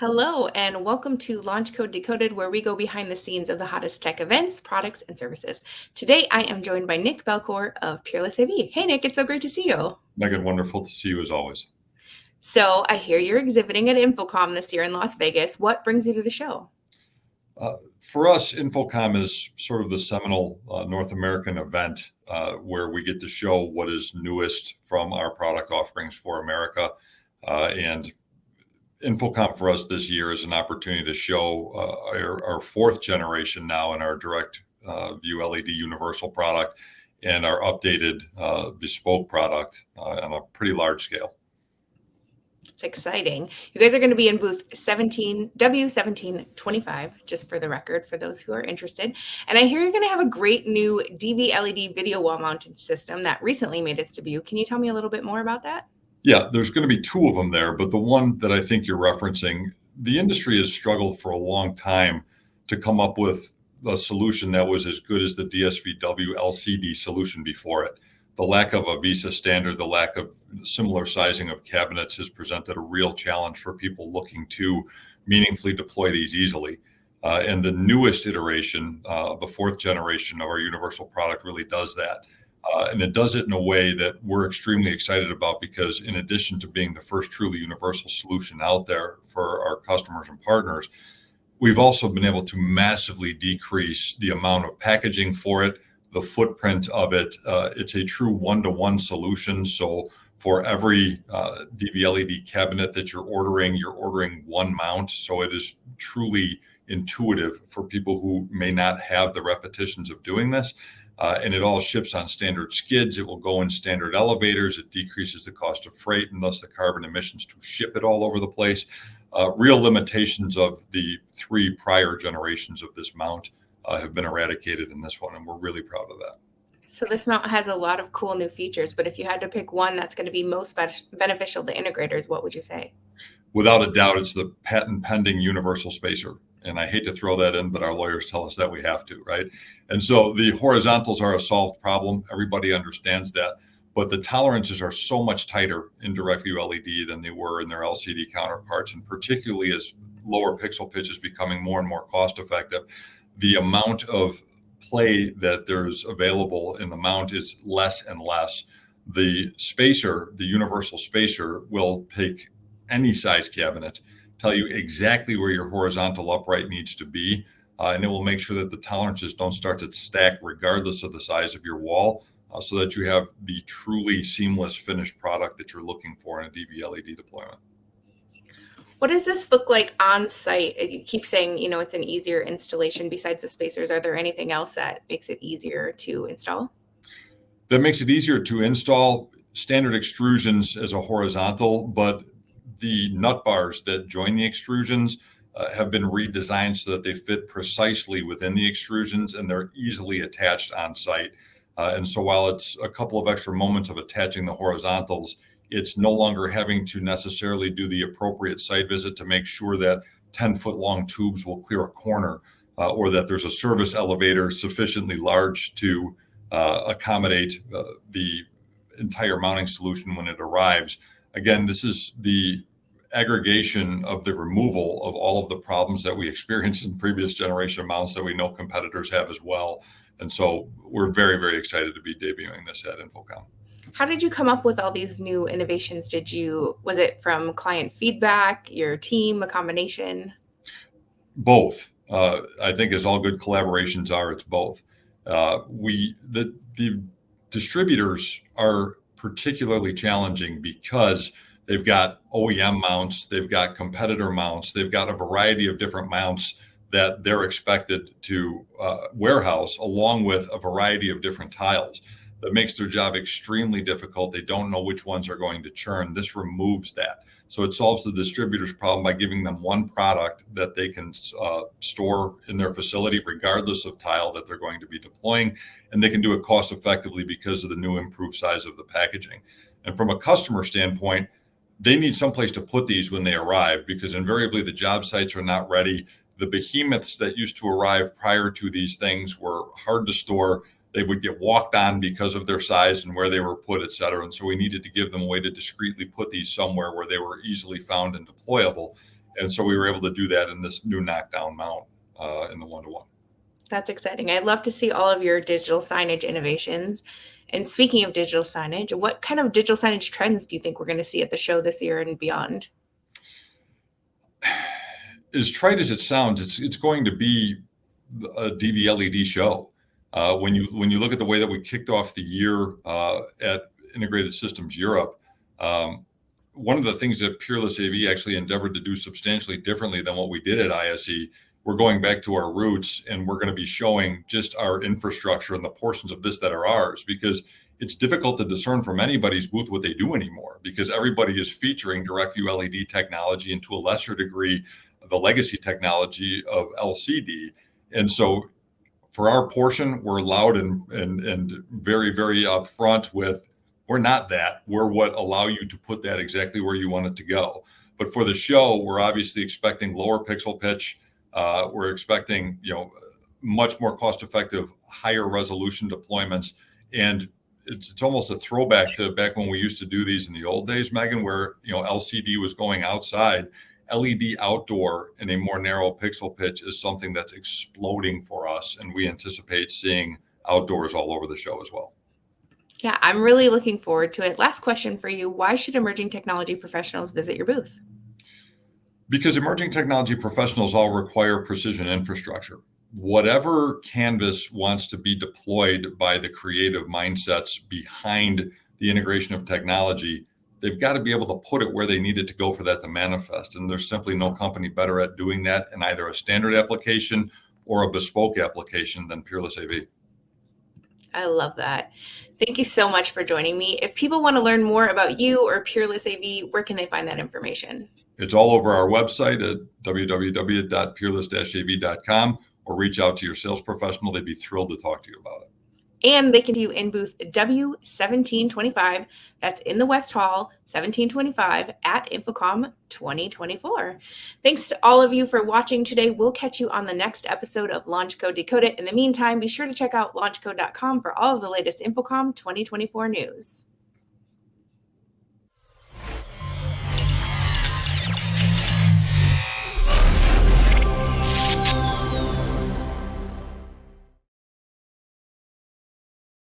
Hello, and welcome to Launch Code Decoded, where we go behind the scenes of the hottest tech events, products, and services. Today, I am joined by Nick Belcore of Peerless-AV. Hey, Nick, it's so great to see you. Megan, wonderful to see you as always. So, I hear you're exhibiting at InfoComm this year in Las Vegas. What brings you to the show? For us, InfoComm is sort of the seminal North American event where we get to show what is newest from our product offerings for America. And InfoComm for us this year is an opportunity to show our fourth generation now in our direct view LED universal product and our updated bespoke product on a pretty large scale. It's exciting. You guys are going to be in booth 17, W1725, just for the record, for those who are interested. And I hear you're going to have a great new DV LED video wall mounted system that recently made its debut. Can you tell me a little bit more about that? Yeah, there's going to be two of them there, but the one that I think you're referencing, the industry has struggled for a long time to come up with a solution that was as good as the DSVW LCD solution before it. The lack of a VISA standard, the lack of similar sizing of cabinets has presented a real challenge for people looking to meaningfully deploy these easily. And the newest iteration, the fourth generation of our universal product really does that. And it does it in a way that we're extremely excited about because in addition to being the first truly universal solution out there for our customers and partners, we've also been able to massively decrease the amount of packaging for it, the footprint of it. It's a true one-to-one solution. So for every DV LED cabinet that you're ordering one mount. So it is truly intuitive for people who may not have the repetitions of doing this. And it all ships on standard skids. It will go in standard elevators. It decreases the cost of freight and thus the carbon emissions to ship it all over the place. Real limitations of the three prior generations of this mount have been eradicated in this one, and we're really proud of that. So this mount has a lot of cool new features, but if you had to pick one that's going to be most beneficial to integrators, what would you say? Without a doubt, it's the patent pending universal spacer. And I hate to throw that in, but our lawyers tell us that we have to, right? And so the horizontals are a solved problem. Everybody understands that. But the tolerances are so much tighter in direct view LED than they were in their LCD counterparts. And particularly as lower pixel pitch is becoming more and more cost effective, the amount of play that there's available in the mount is less and less. The spacer, the universal spacer, will take any size cabinet, tell you exactly where your horizontal upright needs to be, and it will make sure that the tolerances don't start to stack regardless of the size of your wall, so that you have the truly seamless finished product that you're looking for in a DV LED deployment. What does this look like on site? You keep saying, it's an easier installation besides the spacers. Are there anything else that makes it easier to install? That makes it easier to install standard extrusions as a horizontal, but the nut bars that join the extrusions have been redesigned so that they fit precisely within the extrusions and they're easily attached on site. And so while it's a couple of extra moments of attaching the horizontals, it's no longer having to necessarily do the appropriate site visit to make sure that 10-foot long tubes will clear a corner or that there's a service elevator sufficiently large to accommodate the entire mounting solution when it arrives. Again, this is the aggregation of the removal of all of the problems that we experienced in previous generation mounts that we know competitors have as well. And so we're very, very excited to be debuting this at InfoComm. How did you come up with all these new innovations? Was it from client feedback, your team, a combination? Both. I think as all good collaborations are, it's both. The distributors are particularly challenging because they've got OEM mounts, they've got competitor mounts, they've got a variety of different mounts that they're expected to warehouse along with a variety of different tiles. That makes their job extremely difficult. They don't know which ones are going to churn. This removes that. So it solves the distributor's problem by giving them one product that they can store in their facility, regardless of tile that they're going to be deploying. And they can do it cost effectively because of the new improved size of the packaging. And from a customer standpoint, they need someplace to put these when they arrive because invariably the job sites are not ready. The behemoths that used to arrive prior to these things were hard to store. They would get walked on because of their size and where they were put, et cetera. And so we needed to give them a way to discreetly put these somewhere where they were easily found and deployable. And so we were able to do that in this new knockdown mount in the 1-to-1. That's exciting. I'd love to see all of your digital signage innovations. And speaking of digital signage, what kind of digital signage trends do you think we're going to see at the show this year and beyond? As trite as it sounds, it's going to be a DV LED show. When you look at the way that we kicked off the year at Integrated Systems Europe, one of the things that Peerless-AV actually endeavored to do substantially differently than what we did at ISE, we're going back to our roots, and we're going to be showing just our infrastructure and the portions of this that are ours, because it's difficult to discern from anybody's booth what they do anymore, because everybody is featuring direct view LED technology and to a lesser degree the legacy technology of LCD. And so for our portion, we're loud and very, very upfront with, we're not that. We're what allow you to put that exactly where you want it to go. But for the show, we're obviously expecting lower pixel pitch. We're expecting, much more cost-effective, higher resolution deployments. And it's almost a throwback to back when we used to do these in the old days, Megan, where, LCD was going outside. LED outdoor in a more narrow pixel pitch is something that's exploding for us, and we anticipate seeing outdoors all over the show as well. Yeah, I'm really looking forward to it. Last question for you. Why should emerging technology professionals visit your booth? Because emerging technology professionals all require precision infrastructure. Whatever canvas wants to be deployed by the creative mindsets behind the integration of technology, they've got to be able to put it where they need it to go for that to manifest. And there's simply no company better at doing that in either a standard application or a bespoke application than Peerless-AV. I love that. Thank you so much for joining me. If people want to learn more about you or Peerless-AV, where can they find that information? It's all over our website at www.peerless-av.com, or reach out to your sales professional. They'd be thrilled to talk to you about it. And they can see you in booth W1725. That's in the West Hall, 1725 at InfoComm 2024. Thanks to all of you for watching today. We'll catch you on the next episode of Launch Code Decode It. In the meantime, be sure to check out launchcode.com for all of the latest InfoComm 2024 news.